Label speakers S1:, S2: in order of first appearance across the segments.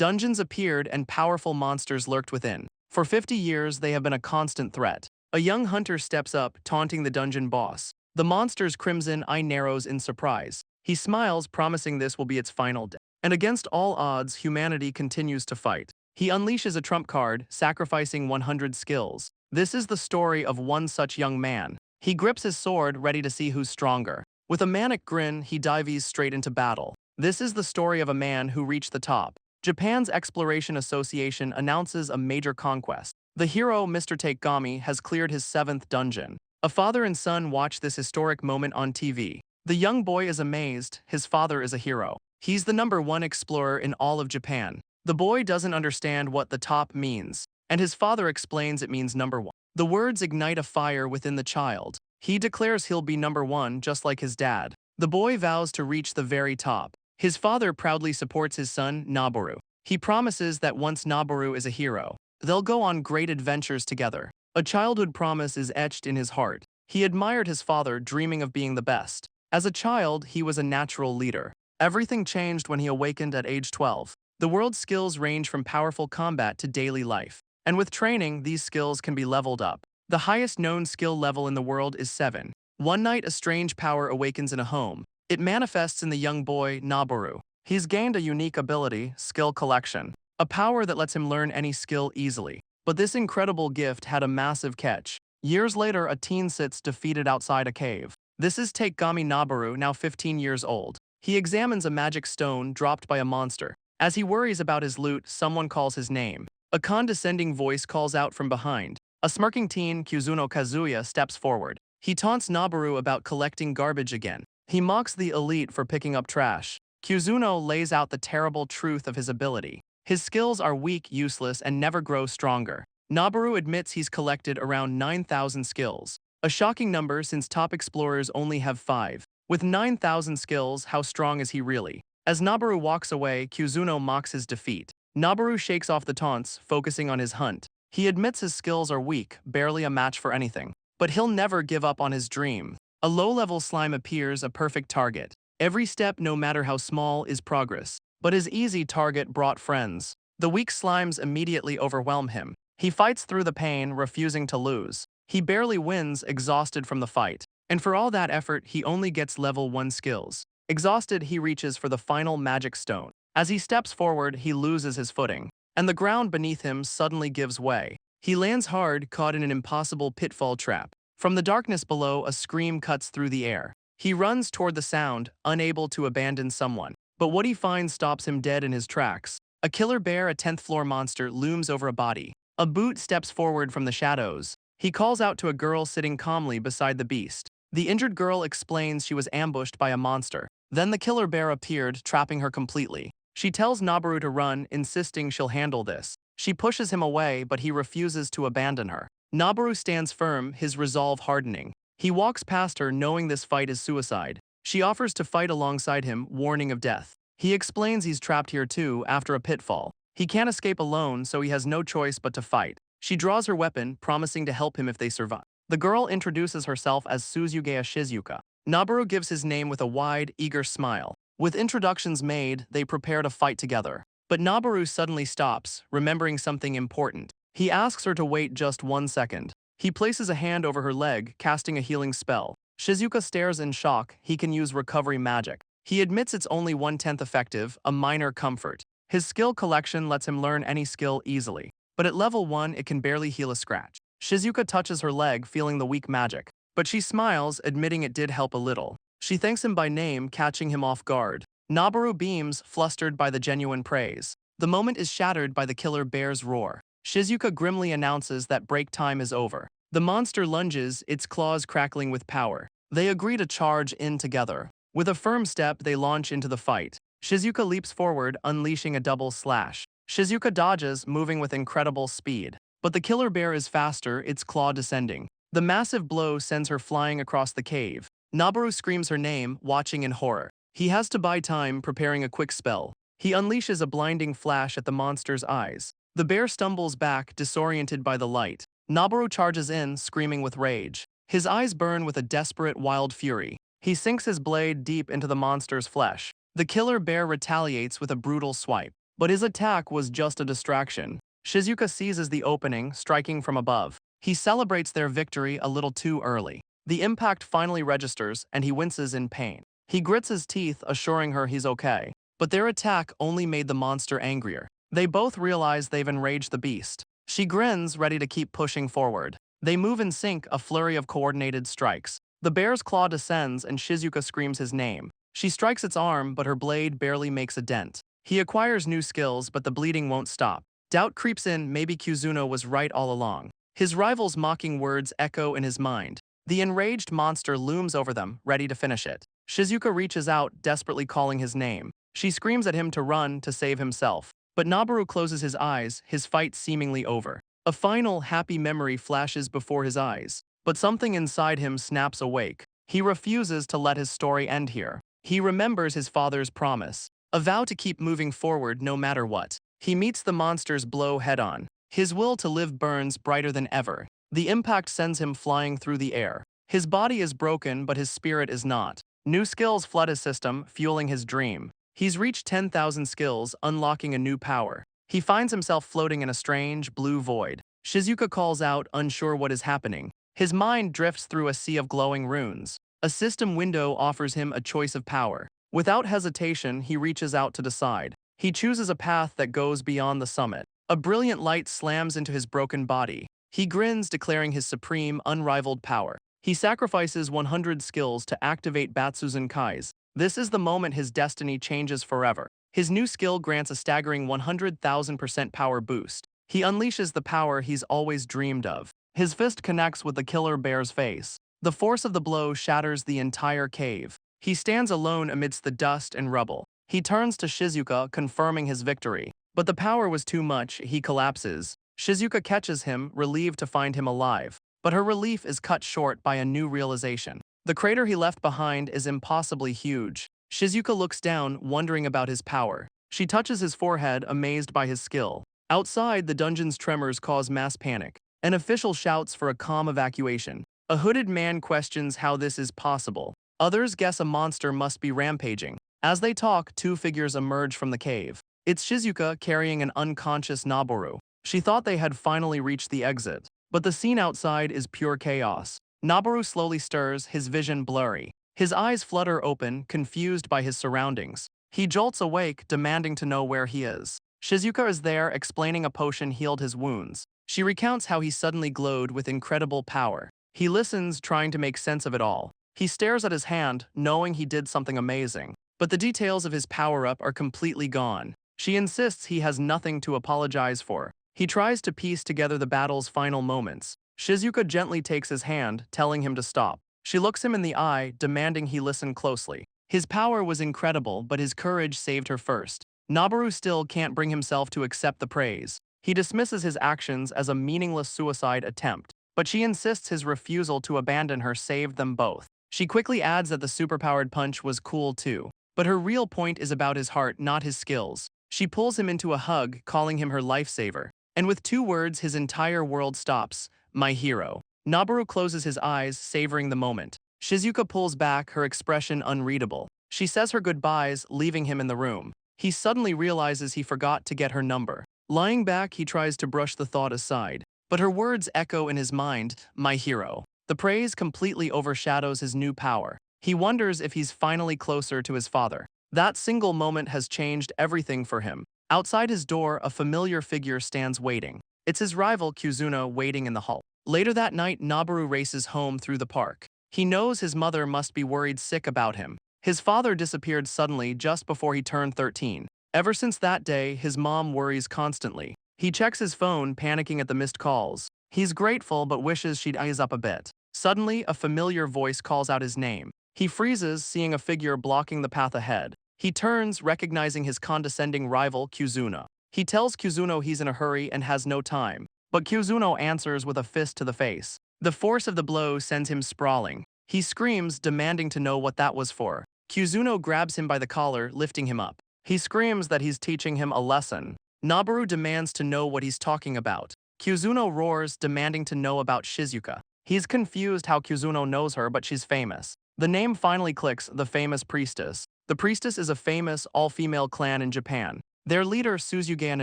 S1: Dungeons appeared and powerful monsters lurked within. For 50 years, they have been a constant threat. A young hunter steps up, taunting the dungeon boss. The monster's crimson eye narrows in surprise. He smiles, promising this will be its final day. And against all odds, humanity continues to fight. He unleashes a trump card, sacrificing 100 skills. This is the story of one such young man. He grips his sword, ready to see who's stronger. With a manic grin, he dives straight into battle. This is the story of a man who reached the top. Japan's Exploration Association announces a major conquest. The hero, Mr. Takegami, has cleared his 7th dungeon. A father and son watch this historic moment on TV. The young boy is amazed. His father is a hero. He's the #1 explorer in all of Japan. The boy doesn't understand what the top means, and his father explains it means #1. The words ignite a fire within the child. He declares he'll be #1 just like his dad. The boy vows to reach the very top. His father proudly supports his son, Noboru. He promises that once Noboru is a hero, they'll go on great adventures together. A childhood promise is etched in his heart. He admired his father, dreaming of being the best. As a child, he was a natural leader. Everything changed when he awakened at age 12. The world's skills range from powerful combat to daily life. And with training, these skills can be leveled up. The highest known skill level in the world is 7. One night, a strange power awakens in a home. It manifests in the young boy, Noboru. He's gained a unique ability, skill collection, a power that lets him learn any skill easily. But this incredible gift had a massive catch. Years later, a teen sits defeated outside a cave. This is Takegami Noboru, now 15 years old. He examines a magic stone dropped by a monster. As he worries about his loot, someone calls his name. A condescending voice calls out from behind. A smirking teen, Kuzuno Kazuya, steps forward. He taunts Noboru about collecting garbage again. He mocks the elite for picking up trash. Kuzuno lays out the terrible truth of his ability. His skills are weak, useless, and never grow stronger. Noboru admits he's collected around 9,000 skills. A shocking number since top explorers only have 5. With 9,000 skills, how strong is he really? As Noboru walks away, Kuzuno mocks his defeat. Noboru shakes off the taunts, focusing on his hunt. He admits his skills are weak, barely a match for anything. But he'll never give up on his dream. A low-level slime appears, a perfect target. Every step, no matter how small, is progress. But his easy target brought friends. The weak slimes immediately overwhelm him. He fights through the pain, refusing to lose. He barely wins, exhausted from the fight. And for all that effort, he only gets level 1 skills. Exhausted, he reaches for the final magic stone. As he steps forward, he loses his footing. And the ground beneath him suddenly gives way. He lands hard, caught in an impossible pitfall trap. From the darkness below, a scream cuts through the air. He runs toward the sound, unable to abandon someone. But what he finds stops him dead in his tracks. A killer bear, a 10th floor monster, looms over a body. A boot steps forward from the shadows. He calls out to a girl sitting calmly beside the beast. The injured girl explains she was ambushed by a monster. Then the killer bear appeared, trapping her completely. She tells Noboru to run, insisting she'll handle this. She pushes him away, but he refuses to abandon her. Noboru stands firm, his resolve hardening. He walks past her, knowing this fight is suicide. She offers to fight alongside him, warning of death. He explains he's trapped here too, after a pitfall. He can't escape alone, so he has no choice but to fight. She draws her weapon, promising to help him if they survive. The girl introduces herself as Suzugeya Shizuka. Noboru gives his name with a wide, eager smile. With introductions made, they prepare to fight together. But Noboru suddenly stops, remembering something important. He asks her to wait just 1 second. He places a hand over her leg, casting a healing spell. Shizuka stares in shock. He can use recovery magic. He admits it's only 1/10 effective, a minor comfort. His skill collection lets him learn any skill easily. But at level 1, it can barely heal a scratch. Shizuka touches her leg, feeling the weak magic. But she smiles, admitting it did help a little. She thanks him by name, catching him off guard. Noboru beams, flustered by the genuine praise. The moment is shattered by the killer bear's roar. Shizuka grimly announces that break time is over. The monster lunges, its claws crackling with power. They agree to charge in together. With a firm step, they launch into the fight. Shizuka leaps forward, unleashing a double slash. Shizuka dodges, moving with incredible speed. But the killer bear is faster, its claw descending. The massive blow sends her flying across the cave. Noboru screams her name, watching in horror. He has to buy time, preparing a quick spell. He unleashes a blinding flash at the monster's eyes. The bear stumbles back, disoriented by the light. Noboru charges in, screaming with rage. His eyes burn with a desperate, wild fury. He sinks his blade deep into the monster's flesh. The killer bear retaliates with a brutal swipe. but his attack was just a distraction. Shizuka seizes the opening, striking from above. He celebrates their victory a little too early. The impact finally registers, and he winces in pain. He grits his teeth, assuring her he's okay. But their attack only made the monster angrier. They both realize they've enraged the beast. She grins, ready to keep pushing forward. They move in sync, a flurry of coordinated strikes. The bear's claw descends, and Shizuka screams his name. She strikes its arm, but her blade barely makes a dent. He acquires new skills, but the bleeding won't stop. Doubt creeps in, maybe Kuzuno was right all along. His rival's mocking words echo in his mind. The enraged monster looms over them, ready to finish it. Shizuka reaches out, desperately calling his name. She screams at him to run, to save himself. But Noboru closes his eyes, his fight seemingly over. A final, happy memory flashes before his eyes. But something inside him snaps awake. He refuses to let his story end here. He remembers his father's promise. A vow to keep moving forward no matter what. He meets the monster's blow head-on. His will to live burns brighter than ever. The impact sends him flying through the air. His body is broken, but his spirit is not. New skills flood his system, fueling his dream. He's reached 10,000 skills, unlocking a new power. He finds himself floating in a strange, blue void. Shizuka calls out, unsure what is happening. His mind drifts through a sea of glowing runes. A system window offers him a choice of power. Without hesitation, he reaches out to decide. He chooses a path that goes beyond the summit. A brilliant light slams into his broken body. He grins, declaring his supreme, unrivaled power. He sacrifices 100 skills to activate Batsuzan Kai's. This is the moment his destiny changes forever. His new skill grants a staggering 100,000% power boost. He unleashes the power he's always dreamed of. His fist connects with the killer bear's face. The force of the blow shatters the entire cave. He stands alone amidst the dust and rubble. He turns to Shizuka, confirming his victory. But the power was too much, he collapses. Shizuka catches him, relieved to find him alive. But her relief is cut short by a new realization. The crater he left behind is impossibly huge. Shizuka looks down, wondering about his power. She touches his forehead, amazed by his skill. Outside, the dungeon's tremors cause mass panic. An official shouts for a calm evacuation. A hooded man questions how this is possible. Others guess a monster must be rampaging. As they talk, two figures emerge from the cave. It's Shizuka carrying an unconscious Noboru. She thought they had finally reached the exit. But the scene outside is pure chaos. Noboru slowly stirs, his vision blurry. His eyes flutter open, confused by his surroundings. He jolts awake, demanding to know where he is. Shizuka is there, explaining a potion healed his wounds. She recounts how he suddenly glowed with incredible power. He listens, trying to make sense of it all. He stares at his hand, knowing he did something amazing. But the details of his power-up are completely gone. She insists he has nothing to apologize for. He tries to piece together the battle's final moments. Shizuka gently takes his hand, telling him to stop. She looks him in the eye, demanding he listen closely. His power was incredible, but his courage saved her first. Noboru still can't bring himself to accept the praise. He dismisses his actions as a meaningless suicide attempt, but she insists his refusal to abandon her saved them both. She quickly adds that the superpowered punch was cool too. But her real point is about his heart, not his skills. She pulls him into a hug, calling him her lifesaver. And with 2 words, his entire world stops. My hero. Noboru closes his eyes, savoring the moment. Shizuka pulls back, her expression unreadable. She says her goodbyes, leaving him in the room. He suddenly realizes he forgot to get her number. Lying back, he tries to brush the thought aside. But her words echo in his mind, my hero. The praise completely overshadows his new power. He wonders if he's finally closer to his father. That single moment has changed everything for him. Outside his door, a familiar figure stands waiting. It's his rival, Kuzuno, waiting in the hall. Later that night, Noboru races home through the park. He knows his mother must be worried sick about him. His father disappeared suddenly just before he turned 13. Ever since that day, his mom worries constantly. He checks his phone, panicking at the missed calls. He's grateful but wishes she'd ease up a bit. Suddenly, a familiar voice calls out his name. He freezes, seeing a figure blocking the path ahead. He turns, recognizing his condescending rival, Kuzuno. He tells Kuzuno he's in a hurry and has no time. But Kuzuno answers with a fist to the face. The force of the blow sends him sprawling. He screams, demanding to know what that was for. Kuzuno grabs him by the collar, lifting him up. He screams that he's teaching him a lesson. Noboru demands to know what he's talking about. Kuzuno roars, demanding to know about Shizuka. He's confused how Kuzuno knows her, but she's famous. The name finally clicks, the famous priestess. The priestess is a famous, all-female clan in Japan. Their leader, Suzugeya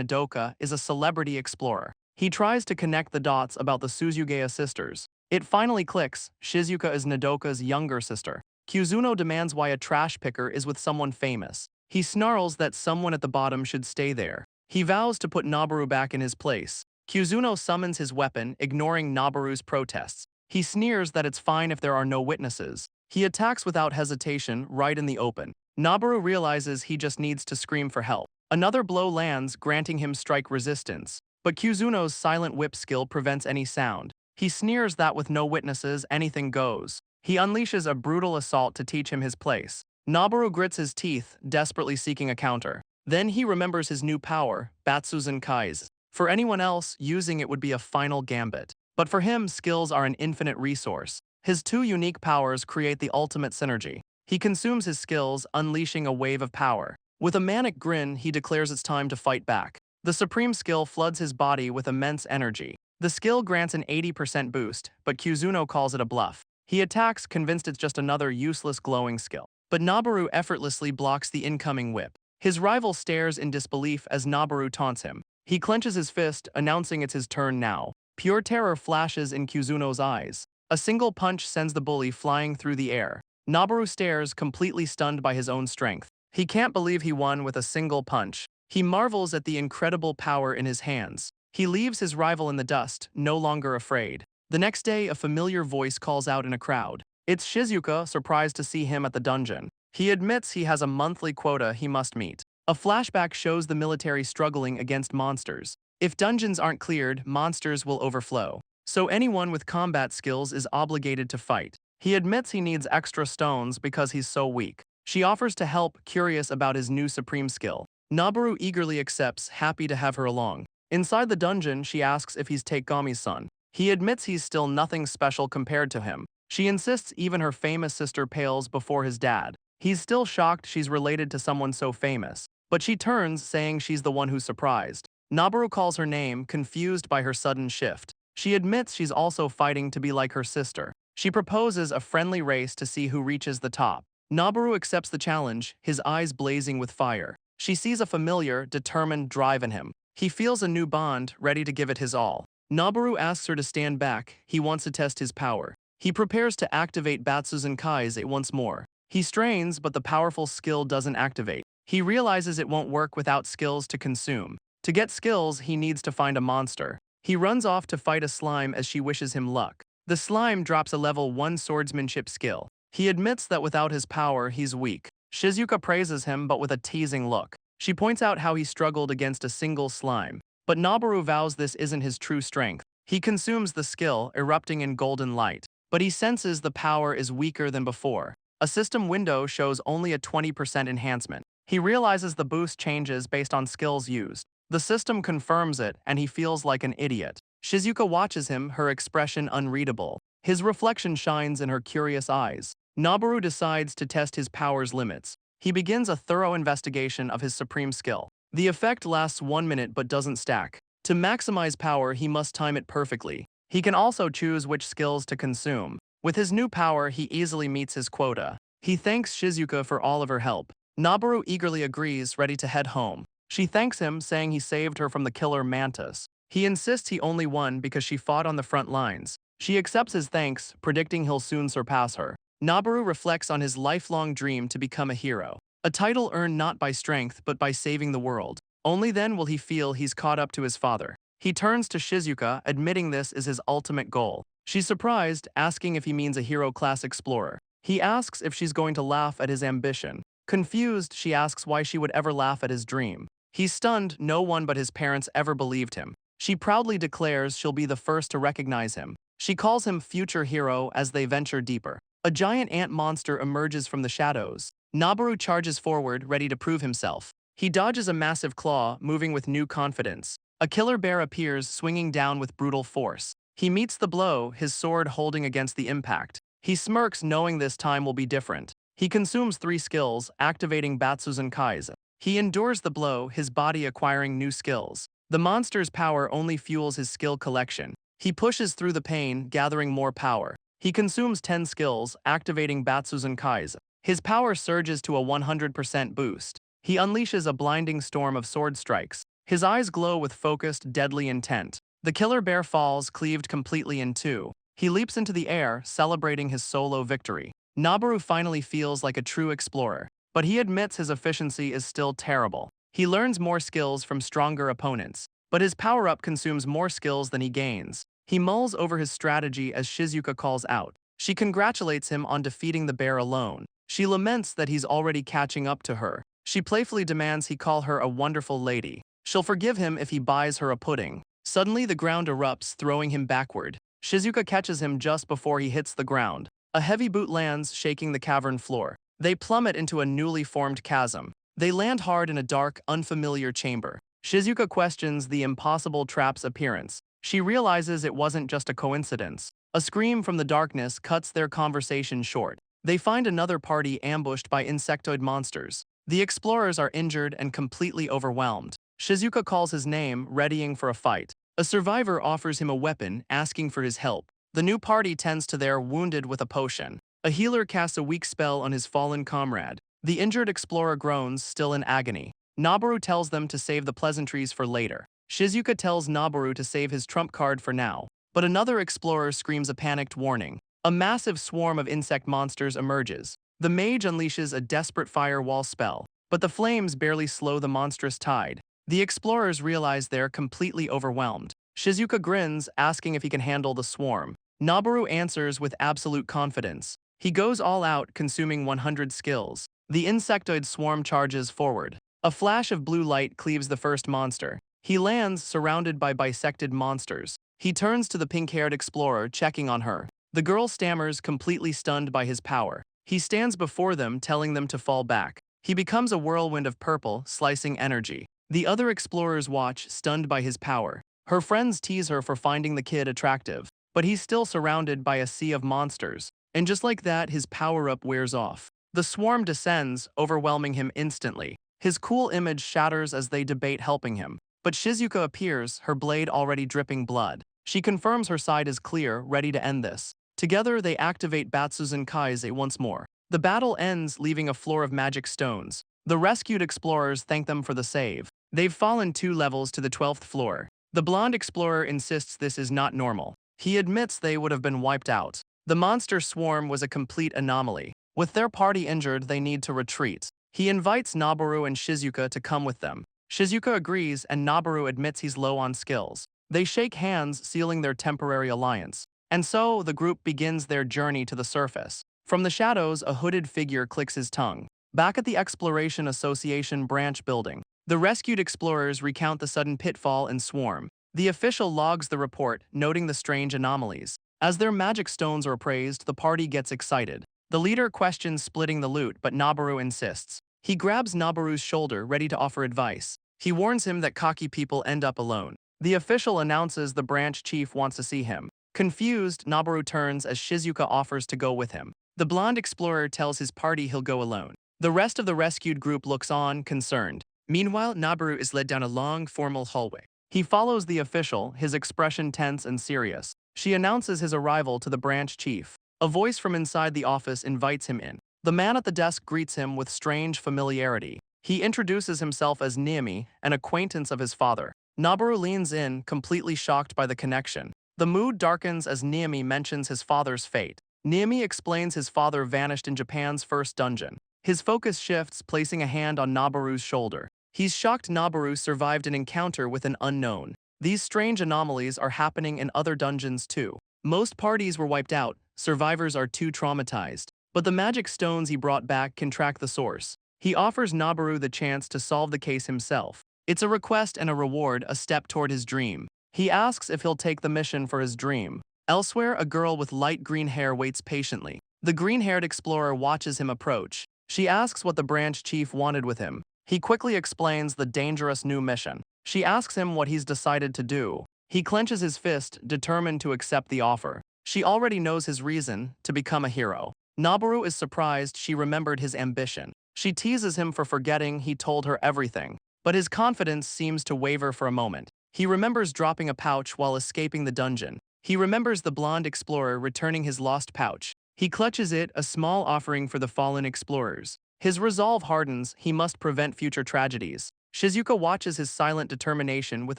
S1: Nodoka, is a celebrity explorer. He tries to connect the dots about the Suzugeya sisters. It finally clicks. Shizuka is Nodoka's younger sister. Kyuzuno demands why a trash picker is with someone famous. He snarls that someone at the bottom should stay there. He vows to put Noboru back in his place. Kyuzuno summons his weapon, ignoring Noboru's protests. He sneers that it's fine if there are no witnesses. He attacks without hesitation, right in the open. Noboru realizes he just needs to scream for help. Another blow lands, granting him strike resistance. But Kyuzuno's silent whip skill prevents any sound. He sneers that with no witnesses, anything goes. He unleashes a brutal assault to teach him his place. Noboru grits his teeth, desperately seeking a counter. Then he remembers his new power, Batsuzan Kai's. For anyone else, using it would be a final gambit. But for him, skills are an infinite resource. His two unique powers create the ultimate synergy. He consumes his skills, unleashing a wave of power. With a manic grin, he declares it's time to fight back. The supreme skill floods his body with immense energy. The skill grants an 80% boost, but Kyuzuno calls it a bluff. He attacks, convinced it's just another useless glowing skill. But Noboru effortlessly blocks the incoming whip. His rival stares in disbelief as Noboru taunts him. He clenches his fist, announcing it's his turn now. Pure terror flashes in Kyuzuno's eyes. A single punch sends the bully flying through the air. Noboru stares, completely stunned by his own strength. He can't believe he won with a single punch. He marvels at the incredible power in his hands. He leaves his rival in the dust, no longer afraid. The next day, a familiar voice calls out in a crowd. It's Shizuka, surprised to see him at the dungeon. He admits he has a monthly quota he must meet. A flashback shows the military struggling against monsters. If dungeons aren't cleared, monsters will overflow. So anyone with combat skills is obligated to fight. He admits he needs extra stones because he's so weak. She offers to help, curious about his new supreme skill. Noboru eagerly accepts, happy to have her along. Inside the dungeon, she asks if he's Takegami's son. He admits he's still nothing special compared to him. She insists even her famous sister pales before his dad. He's still shocked she's related to someone so famous. But she turns, saying she's the one who's surprised. Noboru calls her name, confused by her sudden shift. She admits she's also fighting to be like her sister. She proposes a friendly race to see who reaches the top. Noboru accepts the challenge, his eyes blazing with fire. She sees a familiar, determined drive in him. He feels a new bond, ready to give it his all. Noboru asks her to stand back. He wants to test his power. He prepares to activate Batsuzan Kai's once more. He strains, but the powerful skill doesn't activate. He realizes it won't work without skills to consume. To get skills, he needs to find a monster. He runs off to fight a slime as she wishes him luck. The slime drops a level 1 swordsmanship skill. He admits that without his power, he's weak. Shizuka praises him, but with a teasing look. She points out how he struggled against a single slime. But Noboru vows this isn't his true strength. He consumes the skill, erupting in golden light. But he senses the power is weaker than before. A system window shows only a 20% enhancement. He realizes the boost changes based on skills used. The system confirms it, and he feels like an idiot. Shizuka watches him, her expression unreadable. His reflection shines in her curious eyes. Noboru decides to test his power's limits. He begins a thorough investigation of his supreme skill. The effect lasts 1 minute but doesn't stack. To maximize power, he must time it perfectly. He can also choose which skills to consume. With his new power, he easily meets his quota. He thanks Shizuka for all of her help. Noboru eagerly agrees, ready to head home. She thanks him, saying he saved her from the killer Mantis. He insists he only won because she fought on the front lines. She accepts his thanks, predicting he'll soon surpass her. Noboru reflects on his lifelong dream to become a hero. A title earned not by strength but by saving the world. Only then will he feel he's caught up to his father. He turns to Shizuka, admitting this is his ultimate goal. She's surprised, asking if he means a hero-class explorer. He asks if she's going to laugh at his ambition. Confused, she asks why she would ever laugh at his dream. He's stunned, no one but his parents ever believed him. She proudly declares she'll be the first to recognize him. She calls him future hero as they venture deeper. A giant ant monster emerges from the shadows. Noboru charges forward, ready to prove himself. He dodges a massive claw, moving with new confidence. A killer bear appears, swinging down with brutal force. He meets the blow, his sword holding against the impact. He smirks, knowing this time will be different. He consumes 3 skills, activating Batsuzan Kai's. He endures the blow, his body acquiring new skills. The monster's power only fuels his skill collection. He pushes through the pain, gathering more power. He consumes 10 skills, activating Batsuzan Kai's. His power surges to a 100% boost. He unleashes a blinding storm of sword strikes. His eyes glow with focused, deadly intent. The killer bear falls, cleaved completely in two. He leaps into the air, celebrating his solo victory. Noboru finally feels like a true explorer, but he admits his efficiency is still terrible. He learns more skills from stronger opponents, but his power-up consumes more skills than he gains. He mulls over his strategy as Shizuka calls out. She congratulates him on defeating the bear alone. She laments that he's already catching up to her. She playfully demands he call her a wonderful lady. She'll forgive him if he buys her a pudding. Suddenly the ground erupts, throwing him backward. Shizuka catches him just before he hits the ground. A heavy boot lands, shaking the cavern floor. They plummet into a newly formed chasm. They land hard in a dark, unfamiliar chamber. Shizuka questions the impossible trap's appearance. She realizes it wasn't just a coincidence. A scream from the darkness cuts their conversation short. They find another party ambushed by insectoid monsters. The explorers are injured and completely overwhelmed. Shizuka calls his name, readying for a fight. A survivor offers him a weapon, asking for his help. The new party tends to their wounded with a potion. A healer casts a weak spell on his fallen comrade. The injured explorer groans, still in agony. Noboru tells them to save the pleasantries for later. Shizuka tells Noboru to save his trump card for now. But another explorer screams a panicked warning. A massive swarm of insect monsters emerges. The mage unleashes a desperate firewall spell, but the flames barely slow the monstrous tide. The explorers realize they're completely overwhelmed. Shizuka grins, asking if he can handle the swarm. Noboru answers with absolute confidence. He goes all out, consuming 100 skills. The insectoid swarm charges forward. A flash of blue light cleaves the first monster. He lands, surrounded by bisected monsters. He turns to the pink-haired explorer, checking on her. The girl stammers, completely stunned by his power. He stands before them, telling them to fall back. He becomes a whirlwind of purple, slicing energy. The other explorers watch, stunned by his power. Her friends tease her for finding the kid attractive, but he's still surrounded by a sea of monsters. And just like that, his power-up wears off. The swarm descends, overwhelming him instantly. His cool image shatters as they debate helping him. But Shizuka appears, her blade already dripping blood. She confirms her side is clear, ready to end this. Together, they activate Batsuzan Kaise once more. The battle ends, leaving a floor of magic stones. The rescued explorers thank them for the save. They've fallen 2 levels to the 12th floor. The blonde explorer insists this is not normal. He admits they would have been wiped out. The monster swarm was a complete anomaly. With their party injured, they need to retreat. He invites Noboru and Shizuka to come with them. Shizuka agrees, and Noboru admits he's low on skills. They shake hands, sealing their temporary alliance. And so, the group begins their journey to the surface. From the shadows, a hooded figure clicks his tongue. Back at the Exploration Association branch building, the rescued explorers recount the sudden pitfall and swarm. The official logs the report, noting the strange anomalies. As their magic stones are appraised, the party gets excited. The leader questions splitting the loot, but Noboru insists. He grabs Noboru's shoulder, ready to offer advice. He warns him that cocky people end up alone. The official announces the branch chief wants to see him. Confused, Noboru turns as Shizuka offers to go with him. The blonde explorer tells his party he'll go alone. The rest of the rescued group looks on, concerned. Meanwhile, Noboru is led down a long, formal hallway. He follows the official, his expression tense and serious. She announces his arrival to the branch chief. A voice from inside the office invites him in. The man at the desk greets him with strange familiarity. He introduces himself as Niami, an acquaintance of his father. Noboru leans in, completely shocked by the connection. The mood darkens as Niami mentions his father's fate. Niami explains his father vanished in Japan's first dungeon. His focus shifts, placing a hand on Noboru's shoulder. He's shocked Noboru survived an encounter with an unknown. These strange anomalies are happening in other dungeons too. Most parties were wiped out, survivors are too traumatized. But the magic stones he brought back can track the source. He offers Noboru the chance to solve the case himself. It's a request and a reward, a step toward his dream. He asks if he'll take the mission for his dream. Elsewhere, a girl with light green hair waits patiently. The green-haired explorer watches him approach. She asks what the branch chief wanted with him. He quickly explains the dangerous new mission. She asks him what he's decided to do. He clenches his fist, determined to accept the offer. She already knows his reason, to become a hero. Noboru is surprised she remembered his ambition. She teases him for forgetting he told her everything. But his confidence seems to waver for a moment. He remembers dropping a pouch while escaping the dungeon. He remembers the blonde explorer returning his lost pouch. He clutches it, a small offering for the fallen explorers. His resolve hardens, he must prevent future tragedies. Shizuka watches his silent determination with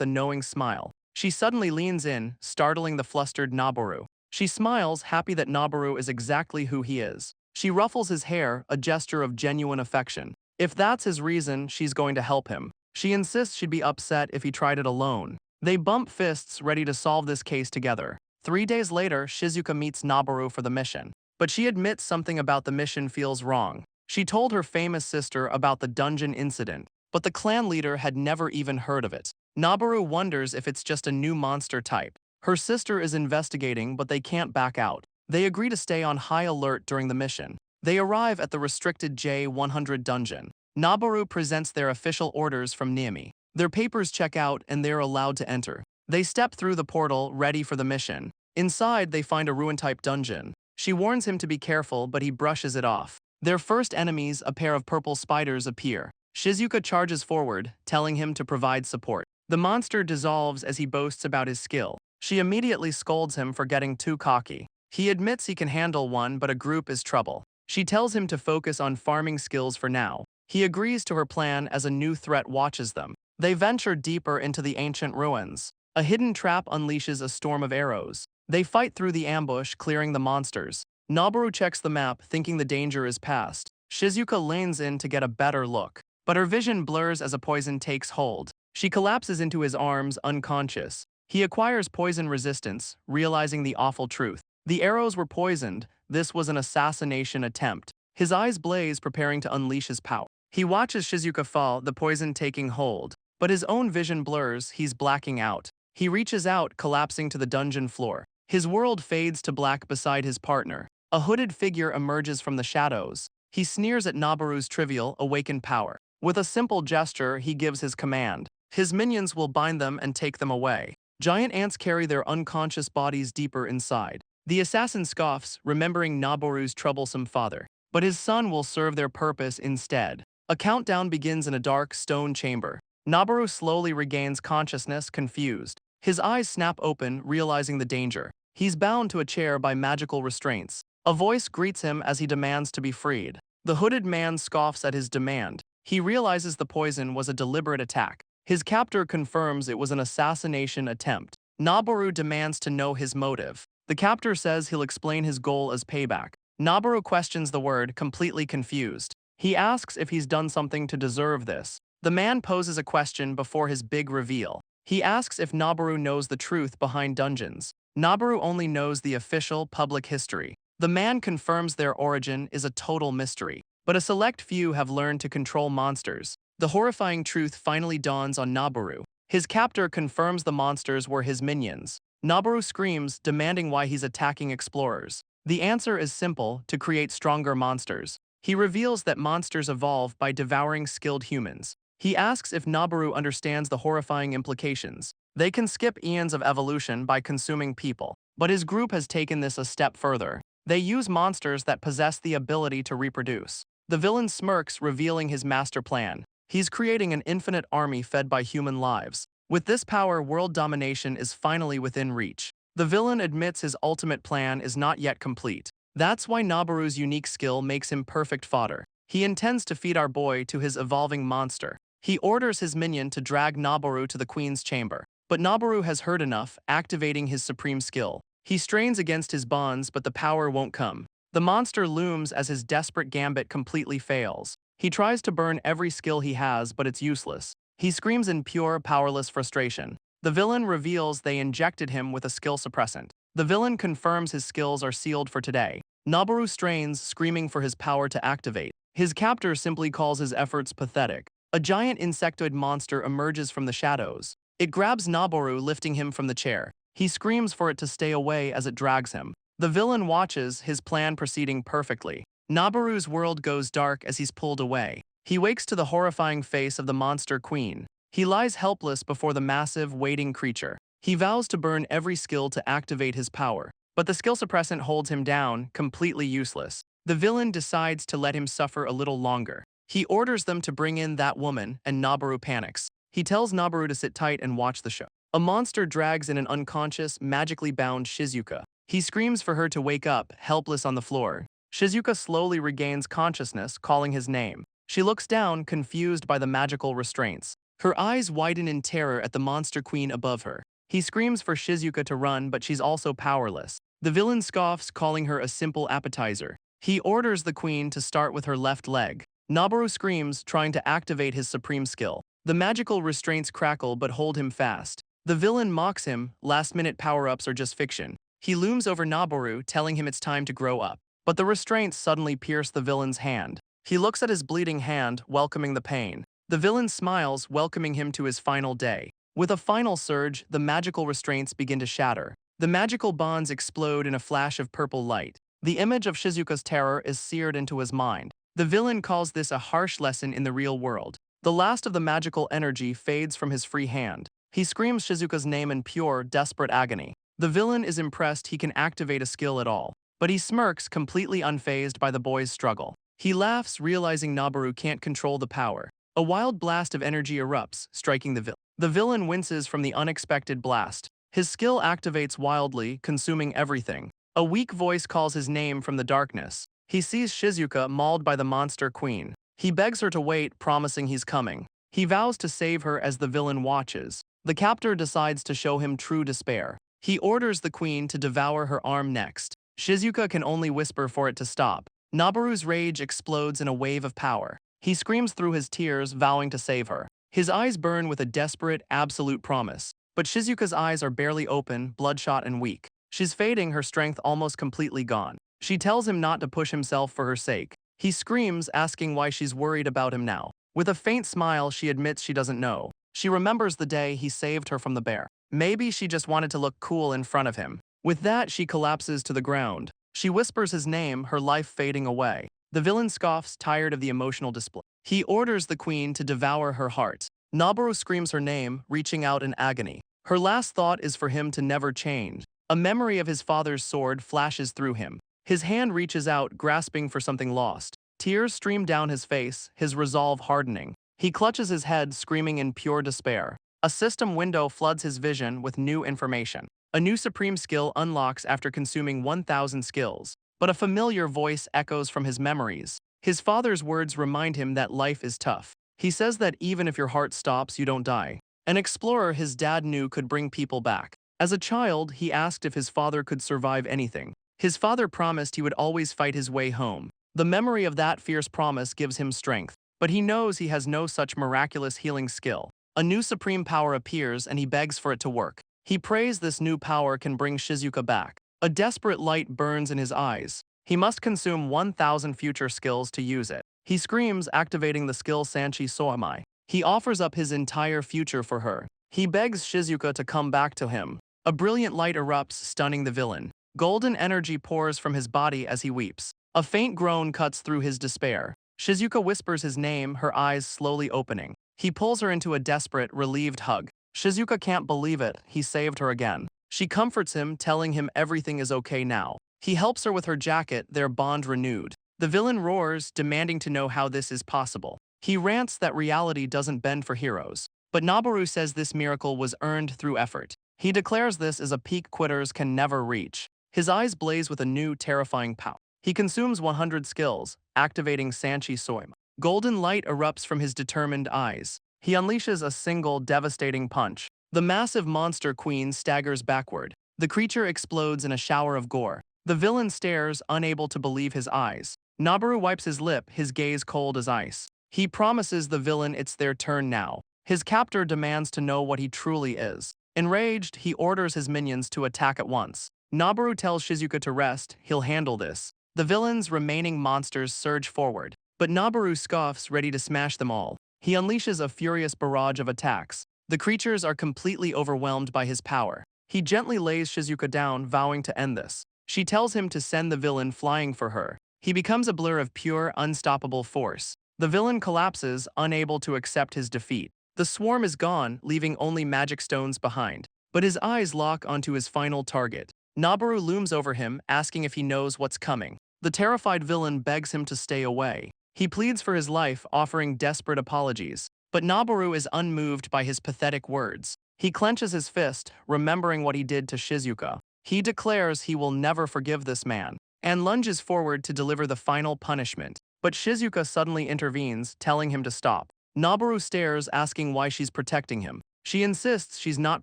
S1: a knowing smile. She suddenly leans in, startling the flustered Noboru. She smiles, happy that Noboru is exactly who he is. She ruffles his hair, a gesture of genuine affection. If that's his reason, she's going to help him. She insists she'd be upset if he tried it alone. They bump fists, ready to solve this case together. 3 days later, Shizuka meets Noboru for the mission. But she admits something about the mission feels wrong. She told her famous sister about the dungeon incident, but the clan leader had never even heard of it. Noboru wonders if it's just a new monster type. Her sister is investigating, but they can't back out. They agree to stay on high alert during the mission. They arrive at the restricted J-100 dungeon. Noboru presents their official orders from Niami. Their papers check out and they're allowed to enter. They step through the portal, ready for the mission. Inside, they find a ruin-type dungeon. She warns him to be careful, but he brushes it off. Their first enemies, a pair of purple spiders, appear. Shizuka charges forward, telling him to provide support. The monster dissolves as he boasts about his skill. She immediately scolds him for getting too cocky. He admits he can handle one, but a group is trouble. She tells him to focus on farming skills for now. He agrees to her plan as a new threat watches them. They venture deeper into the ancient ruins. A hidden trap unleashes a storm of arrows. They fight through the ambush, clearing the monsters. Noboru checks the map, thinking the danger is past. Shizuka leans in to get a better look. But her vision blurs as a poison takes hold. She collapses into his arms, unconscious. He acquires poison resistance, realizing the awful truth. The arrows were poisoned. This was an assassination attempt. His eyes blaze, preparing to unleash his power. He watches Shizuka fall, the poison taking hold. But his own vision blurs, he's blacking out. He reaches out, collapsing to the dungeon floor. His world fades to black beside his partner. A hooded figure emerges from the shadows. He sneers at Noboru's trivial, awakened power. With a simple gesture, he gives his command. His minions will bind them and take them away. Giant ants carry their unconscious bodies deeper inside. The assassin scoffs, remembering Noboru's troublesome father. But his son will serve their purpose instead. A countdown begins in a dark, stone chamber. Noboru slowly regains consciousness, confused. His eyes snap open, realizing the danger. He's bound to a chair by magical restraints. A voice greets him as he demands to be freed. The hooded man scoffs at his demand. He realizes the poison was a deliberate attack. His captor confirms it was an assassination attempt. Noboru demands to know his motive. The captor says he'll explain his goal as payback. Noboru questions the word, completely confused. He asks if he's done something to deserve this. The man poses a question before his big reveal. He asks if Noboru knows the truth behind dungeons. Noboru only knows the official, public history. The man confirms their origin is a total mystery. But a select few have learned to control monsters. The horrifying truth finally dawns on Noboru. His captor confirms the monsters were his minions. Noboru screams, demanding why he's attacking explorers. The answer is simple: to create stronger monsters. He reveals that monsters evolve by devouring skilled humans. He asks if Noboru understands the horrifying implications. They can skip eons of evolution by consuming people. But his group has taken this a step further. They use monsters that possess the ability to reproduce. The villain smirks, revealing his master plan. He's creating an infinite army fed by human lives. With this power, world domination is finally within reach. The villain admits his ultimate plan is not yet complete. That's why Noboru's unique skill makes him perfect fodder. He intends to feed our boy to his evolving monster. He orders his minion to drag Noboru to the queen's chamber. But Noboru has heard enough, activating his supreme skill. He strains against his bonds, but the power won't come. The monster looms as his desperate gambit completely fails. He tries to burn every skill he has, but it's useless. He screams in pure, powerless frustration. The villain reveals they injected him with a skill suppressant. The villain confirms his skills are sealed for today. Noboru strains, screaming for his power to activate. His captor simply calls his efforts pathetic. A giant insectoid monster emerges from the shadows. It grabs Noboru, lifting him from the chair. He screams for it to stay away as it drags him. The villain watches, his plan proceeding perfectly. Noboru's world goes dark as he's pulled away. He wakes to the horrifying face of the monster queen. He lies helpless before the massive, waiting creature. He vows to burn every skill to activate his power. But the skill suppressant holds him down, completely useless. The villain decides to let him suffer a little longer. He orders them to bring in that woman, and Noboru panics. He tells Noboru to sit tight and watch the show. A monster drags in an unconscious, magically bound Shizuka. He screams for her to wake up, helpless on the floor. Shizuka slowly regains consciousness, calling his name. She looks down, confused by the magical restraints. Her eyes widen in terror at the monster queen above her. He screams for Shizuka to run, but she's also powerless. The villain scoffs, calling her a simple appetizer. He orders the queen to start with her left leg. Noboru screams, trying to activate his supreme skill. The magical restraints crackle but hold him fast. The villain mocks him, last-minute power-ups are just fiction. He looms over Noboru, telling him it's time to grow up. But the restraints suddenly pierce the villain's hand. He looks at his bleeding hand, welcoming the pain. The villain smiles, welcoming him to his final day. With a final surge, the magical restraints begin to shatter. The magical bonds explode in a flash of purple light. The image of Shizuka's terror is seared into his mind. The villain calls this a harsh lesson in the real world. The last of the magical energy fades from his free hand. He screams Shizuka's name in pure, desperate agony. The villain is impressed he can activate a skill at all, but he smirks, completely unfazed by the boy's struggle. He laughs, realizing Noboru can't control the power. A wild blast of energy erupts, striking the villain. The villain winces from the unexpected blast. His skill activates wildly, consuming everything. A weak voice calls his name from the darkness. He sees Shizuka mauled by the monster queen. He begs her to wait, promising he's coming. He vows to save her as the villain watches. The captor decides to show him true despair. He orders the queen to devour her arm next. Shizuka can only whisper for it to stop. Noboru's rage explodes in a wave of power. He screams through his tears, vowing to save her. His eyes burn with a desperate, absolute promise. But Shizuka's eyes are barely open, bloodshot and weak. She's fading, her strength almost completely gone. She tells him not to push himself for her sake. He screams, asking why she's worried about him now. With a faint smile, she admits she doesn't know. She remembers the day he saved her from the bear. Maybe she just wanted to look cool in front of him. With that, she collapses to the ground. She whispers his name, her life fading away. The villain scoffs, tired of the emotional display. He orders the queen to devour her heart. Noboru screams her name, reaching out in agony. Her last thought is for him to never change. A memory of his father's sword flashes through him. His hand reaches out, grasping for something lost. Tears stream down his face, his resolve hardening. He clutches his head, screaming in pure despair. A system window floods his vision with new information. A new supreme skill unlocks after consuming 1,000 skills. But a familiar voice echoes from his memories. His father's words remind him that life is tough. He says that even if your heart stops, you don't die. An explorer his dad knew could bring people back. As a child, he asked if his father could survive anything. His father promised he would always fight his way home. The memory of that fierce promise gives him strength. But he knows he has no such miraculous healing skill. A new supreme power appears and he begs for it to work. He prays this new power can bring Shizuka back. A desperate light burns in his eyes. He must consume 1,000 future skills to use it. He screams, activating the skill Sanchi Soamai. He offers up his entire future for her. He begs Shizuka to come back to him. A brilliant light erupts, stunning the villain. Golden energy pours from his body as he weeps. A faint groan cuts through his despair. Shizuka whispers his name, her eyes slowly opening. He pulls her into a desperate, relieved hug. Shizuka can't believe it, he saved her again. She comforts him, telling him everything is okay now. He helps her with her jacket, their bond renewed. The villain roars, demanding to know how this is possible. He rants that reality doesn't bend for heroes. But Noboru says this miracle was earned through effort. He declares this as a peak quitters can never reach. His eyes blaze with a new, terrifying power. He consumes 100 skills, activating Sanchi Soima. Golden light erupts from his determined eyes. He unleashes a single, devastating punch. The massive monster queen staggers backward. The creature explodes in a shower of gore. The villain stares, unable to believe his eyes. Noboru wipes his lip, his gaze cold as ice. He promises the villain it's their turn now. His captor demands to know what he truly is. Enraged, he orders his minions to attack at once. Noboru tells Shizuka to rest, he'll handle this. The villain's remaining monsters surge forward, but Noboru scoffs, ready to smash them all. He unleashes a furious barrage of attacks. The creatures are completely overwhelmed by his power. He gently lays Shizuka down, vowing to end this. She tells him to send the villain flying for her. He becomes a blur of pure, unstoppable force. The villain collapses, unable to accept his defeat. The swarm is gone, leaving only magic stones behind. But his eyes lock onto his final target. Noboru looms over him, asking if he knows what's coming. The terrified villain begs him to stay away. He pleads for his life, offering desperate apologies. But Noboru is unmoved by his pathetic words. He clenches his fist, remembering what he did to Shizuka. He declares he will never forgive this man. and lunges forward to deliver the final punishment. But Shizuka suddenly intervenes, telling him to stop. Noboru stares, asking why she's protecting him. She insists she's not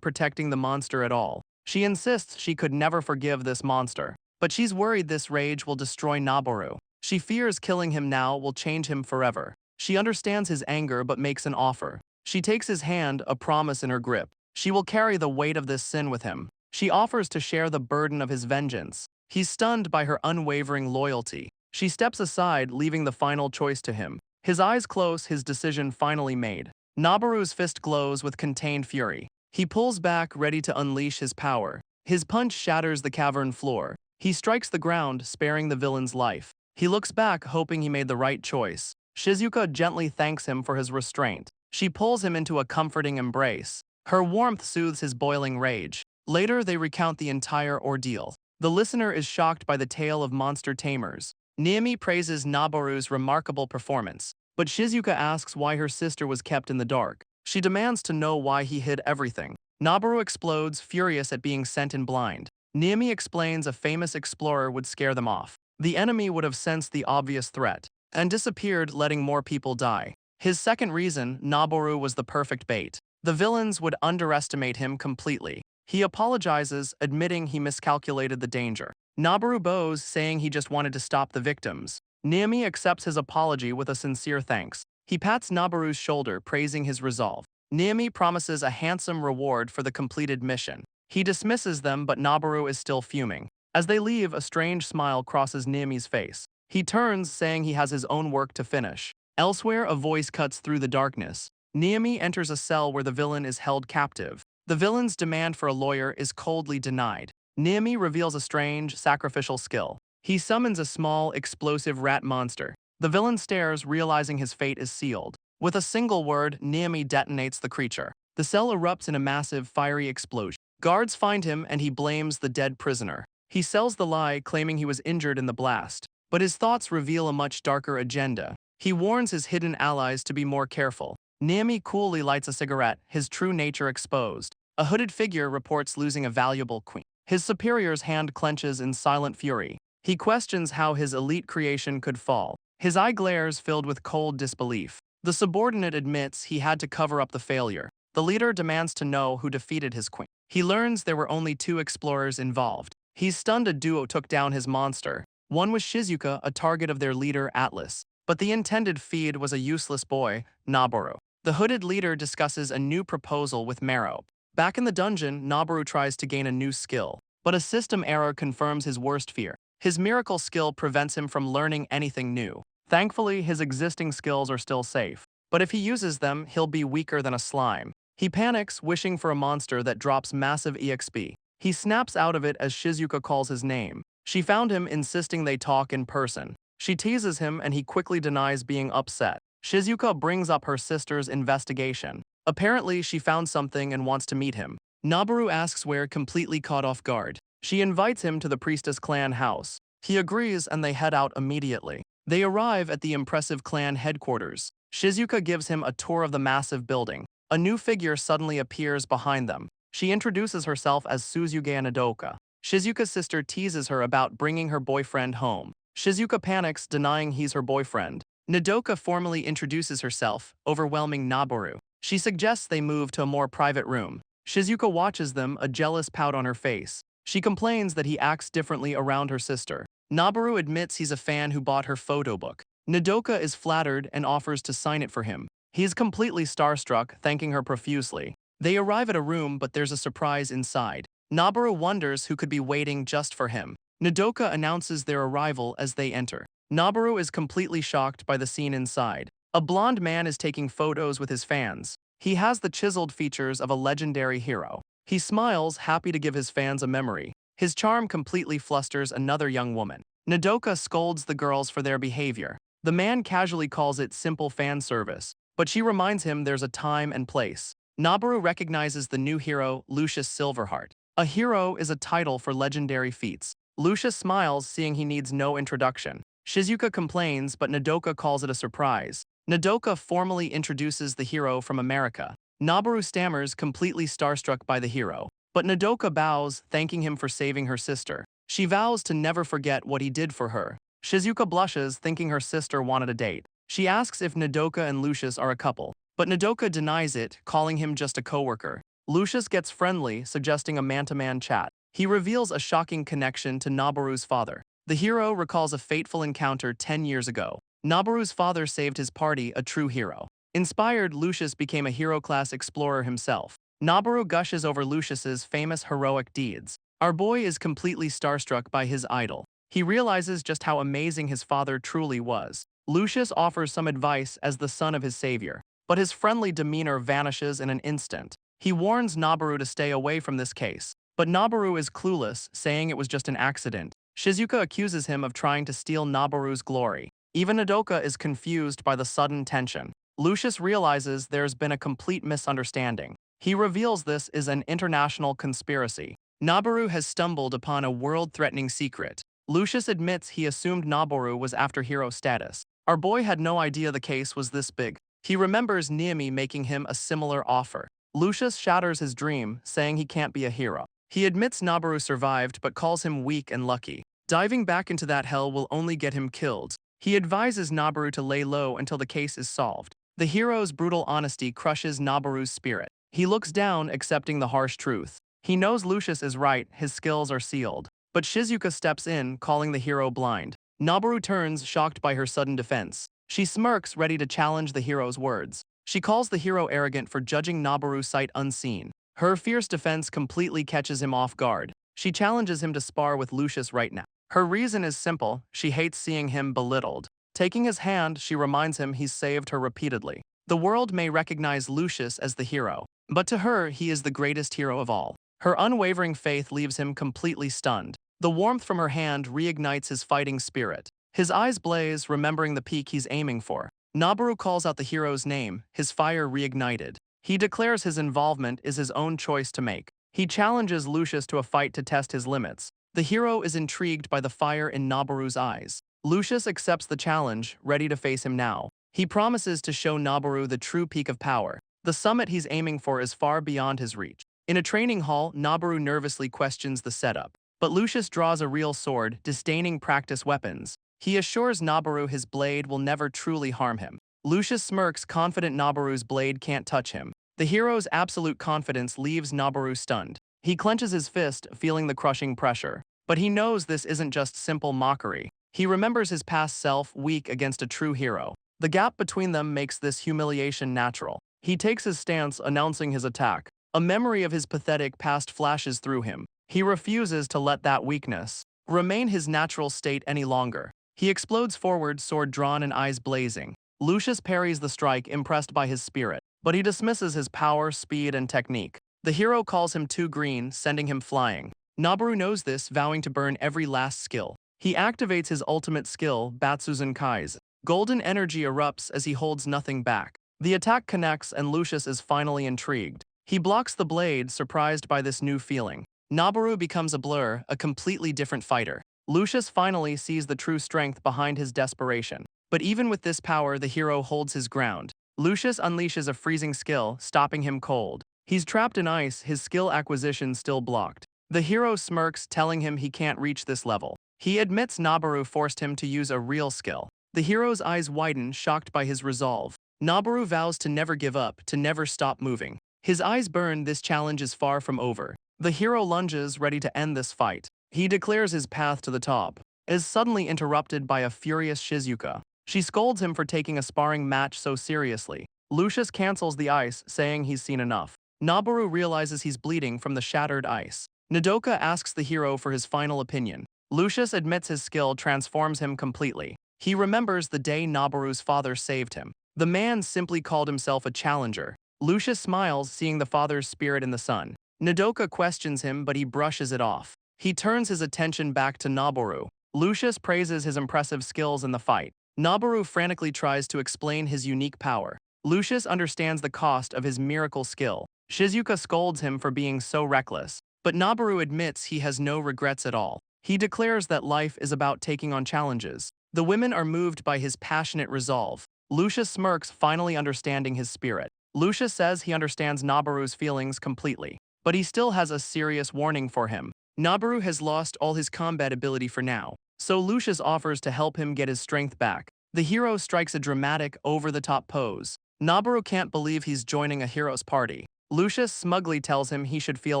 S1: protecting the monster at all. She insists she could never forgive this monster. But she's worried this rage will destroy Noboru. She fears killing him now will change him forever. She understands his anger but makes an offer. She takes his hand, a promise in her grip. She will carry the weight of this sin with him. She offers to share the burden of his vengeance. He's stunned by her unwavering loyalty. She steps aside, leaving the final choice to him. His eyes close, his decision finally made. Noboru's fist glows with contained fury. He pulls back, ready to unleash his power. His punch shatters the cavern floor. He strikes the ground, sparing the villain's life. He looks back, hoping he made the right choice. Shizuka gently thanks him for his restraint. She pulls him into a comforting embrace. Her warmth soothes his boiling rage. Later, they recount the entire ordeal. The listener is shocked by the tale of monster tamers. Niami praises Noboru's remarkable performance, but Shizuka asks why her sister was kept in the dark. She demands to know why he hid everything. Noboru explodes, furious at being sent in blind. Niami explains a famous explorer would scare them off. The enemy would have sensed the obvious threat and disappeared, letting more people die. His second reason, Noboru was the perfect bait. The villains would underestimate him completely. He apologizes, admitting he miscalculated the danger. Noboru bows, saying he just wanted to stop the victims. Niami accepts his apology with a sincere thanks. He pats Noboru's shoulder, praising his resolve. Niami promises a handsome reward for the completed mission. He dismisses them, but Noboru is still fuming. As they leave, a strange smile crosses Niami's face. He turns, saying he has his own work to finish. Elsewhere, a voice cuts through the darkness. Niami enters a cell where the villain is held captive. The villain's demand for a lawyer is coldly denied. Niami reveals a strange, sacrificial skill. He summons a small, explosive rat monster. The villain stares, realizing his fate is sealed. With a single word, Niami detonates the creature. The cell erupts in a massive, fiery explosion. Guards find him, and he blames the dead prisoner. He sells the lie, claiming he was injured in the blast. But his thoughts reveal a much darker agenda. He warns his hidden allies to be more careful. Niami coolly lights a cigarette, his true nature exposed. A hooded figure reports losing a valuable queen. His superior's hand clenches in silent fury. He questions how his elite creation could fall. His eye glares, filled with cold disbelief. The subordinate admits he had to cover up the failure. The leader demands to know who defeated his queen. He learns there were only 2 explorers involved. He's stunned a duo took down his monster. One was Shizuka, a target of their leader, Atlas. But the intended feed was a useless boy, Noboru. The hooded leader discusses a new proposal with Mero. Back in the dungeon, Noboru tries to gain a new skill. But a system error confirms his worst fear. His miracle skill prevents him from learning anything new. Thankfully, his existing skills are still safe. But if he uses them, he'll be weaker than a slime. He panics, wishing for a monster that drops massive EXP. He snaps out of it as Shizuka calls his name. She found him, insisting they talk in person. She teases him, and he quickly denies being upset. Shizuka brings up her sister's investigation. Apparently, she found something and wants to meet him. Noboru asks where, completely caught off guard. She invites him to the priestess clan house. He agrees, and they head out immediately. They arrive at the impressive clan headquarters. Shizuka gives him a tour of the massive building. A new figure suddenly appears behind them. She introduces herself as Suzuge Nodoka. Shizuka's sister teases her about bringing her boyfriend home. Shizuka panics, denying he's her boyfriend. Nodoka formally introduces herself, overwhelming Noboru. She suggests they move to a more private room. Shizuka watches them, a jealous pout on her face. She complains that he acts differently around her sister. Noboru admits he's a fan who bought her photo book. Nodoka is flattered and offers to sign it for him. He is completely starstruck, thanking her profusely. They arrive at a room, but there's a surprise inside. Noboru wonders who could be waiting just for him. Nodoka announces their arrival as they enter. Noboru is completely shocked by the scene inside. A blonde man is taking photos with his fans. He has the chiseled features of a legendary hero. He smiles, happy to give his fans a memory. His charm completely flusters another young woman. Nodoka scolds the girls for their behavior. The man casually calls it simple fan service, but she reminds him there's a time and place. Noboru recognizes the new hero, Lucius Silverheart. A hero is a title for legendary feats. Lucius smiles, seeing he needs no introduction. Shizuka complains, but Nodoka calls it a surprise. Nodoka formally introduces the hero from America. Noboru stammers, completely starstruck by the hero. But Nodoka bows, thanking him for saving her sister. She vows to never forget what he did for her. Shizuka blushes, thinking her sister wanted a date. She asks if Nodoka and Lucius are a couple, but Nodoka denies it, calling him just a coworker. Lucius gets friendly, suggesting a man-to-man chat. He reveals a shocking connection to Noboru's father. The hero recalls a fateful encounter 10 years ago. Noboru's father saved his party, a true hero. Inspired, Lucius became a hero-class explorer himself. Noboru gushes over Lucius's famous heroic deeds. Our boy is completely starstruck by his idol. He realizes just how amazing his father truly was. Lucius offers some advice as the son of his savior, but his friendly demeanor vanishes in an instant. He warns Noboru to stay away from this case, but Noboru is clueless, saying it was just an accident. Shizuka accuses him of trying to steal Noboru's glory. Even Nodoka is confused by the sudden tension. Lucius realizes there's been a complete misunderstanding. He reveals this is an international conspiracy. Noboru has stumbled upon a world-threatening secret. Lucius admits he assumed Noboru was after hero status. Our boy had no idea the case was this big. He remembers Niami making him a similar offer. Lucius shatters his dream, saying he can't be a hero. He admits Noboru survived but calls him weak and lucky. Diving back into that hell will only get him killed. He advises Noboru to lay low until the case is solved. The hero's brutal honesty crushes Noboru's spirit. He looks down, accepting the harsh truth. He knows Lucius is right, his skills are sealed. But Shizuka steps in, calling the hero blind. Noboru turns, shocked by her sudden defense. She smirks, ready to challenge the hero's words. She calls the hero arrogant for judging Noboru's sight unseen. Her fierce defense completely catches him off guard. She challenges him to spar with Lucius right now. Her reason is simple: she hates seeing him belittled. Taking his hand, she reminds him he's saved her repeatedly. The world may recognize Lucius as the hero, but to her, he is the greatest hero of all. Her unwavering faith leaves him completely stunned. The warmth from her hand reignites his fighting spirit. His eyes blaze, remembering the peak he's aiming for. Noboru calls out the hero's name, his fire reignited. He declares his involvement is his own choice to make. He challenges Lucius to a fight to test his limits. The hero is intrigued by the fire in Noboru's eyes. Lucius accepts the challenge, ready to face him now. He promises to show Noboru the true peak of power. The summit he's aiming for is far beyond his reach. In a training hall, Noboru nervously questions the setup. But Lucius draws a real sword, disdaining practice weapons. He assures Noboru his blade will never truly harm him. Lucius smirks, confident Noboru's blade can't touch him. The hero's absolute confidence leaves Noboru stunned. He clenches his fist, feeling the crushing pressure. But he knows this isn't just simple mockery. He remembers his past self, weak against a true hero. The gap between them makes this humiliation natural. He takes his stance, announcing his attack. A memory of his pathetic past flashes through him. He refuses to let that weakness remain his natural state any longer. He explodes forward, sword drawn and eyes blazing. Lucius parries the strike, impressed by his spirit, but he dismisses his power, speed, and technique. The hero calls him too green, sending him flying. Noboru knows this, vowing to burn every last skill. He activates his ultimate skill, Batsuzan Kai's. Golden energy erupts as he holds nothing back. The attack connects and Lucius is finally intrigued. He blocks the blade, surprised by this new feeling. Noboru becomes a blur, a completely different fighter. Lucius finally sees the true strength behind his desperation. But even with this power, the hero holds his ground. Lucius unleashes a freezing skill, stopping him cold. He's trapped in ice, his skill acquisition still blocked. The hero smirks, telling him he can't reach this level. He admits Noboru forced him to use a real skill. The hero's eyes widen, shocked by his resolve. Noboru vows to never give up, to never stop moving. His eyes burn, this challenge is far from over. The hero lunges, ready to end this fight. He declares his path to the top, is suddenly interrupted by a furious Shizuka. She scolds him for taking a sparring match so seriously. Lucius cancels the ice, saying he's seen enough. Noboru realizes he's bleeding from the shattered ice. Nodoka asks the hero for his final opinion. Lucius admits his skill transforms him completely. He remembers the day Noboru's father saved him. The man simply called himself a challenger. Lucius smiles, seeing the father's spirit in the son. Nodoka questions him, but he brushes it off. He turns his attention back to Noboru. Lucius praises his impressive skills in the fight. Noboru frantically tries to explain his unique power. Lucius understands the cost of his miracle skill. Shizuka scolds him for being so reckless. But Noboru admits he has no regrets at all. He declares that life is about taking on challenges. The women are moved by his passionate resolve. Lucius smirks, finally understanding his spirit. Lucius says he understands Noboru's feelings completely, but he still has a serious warning for him. Noboru has lost all his combat ability for now, so Lucius offers to help him get his strength back. The hero strikes a dramatic, over-the-top pose. Noboru can't believe he's joining a hero's party. Lucius smugly tells him he should feel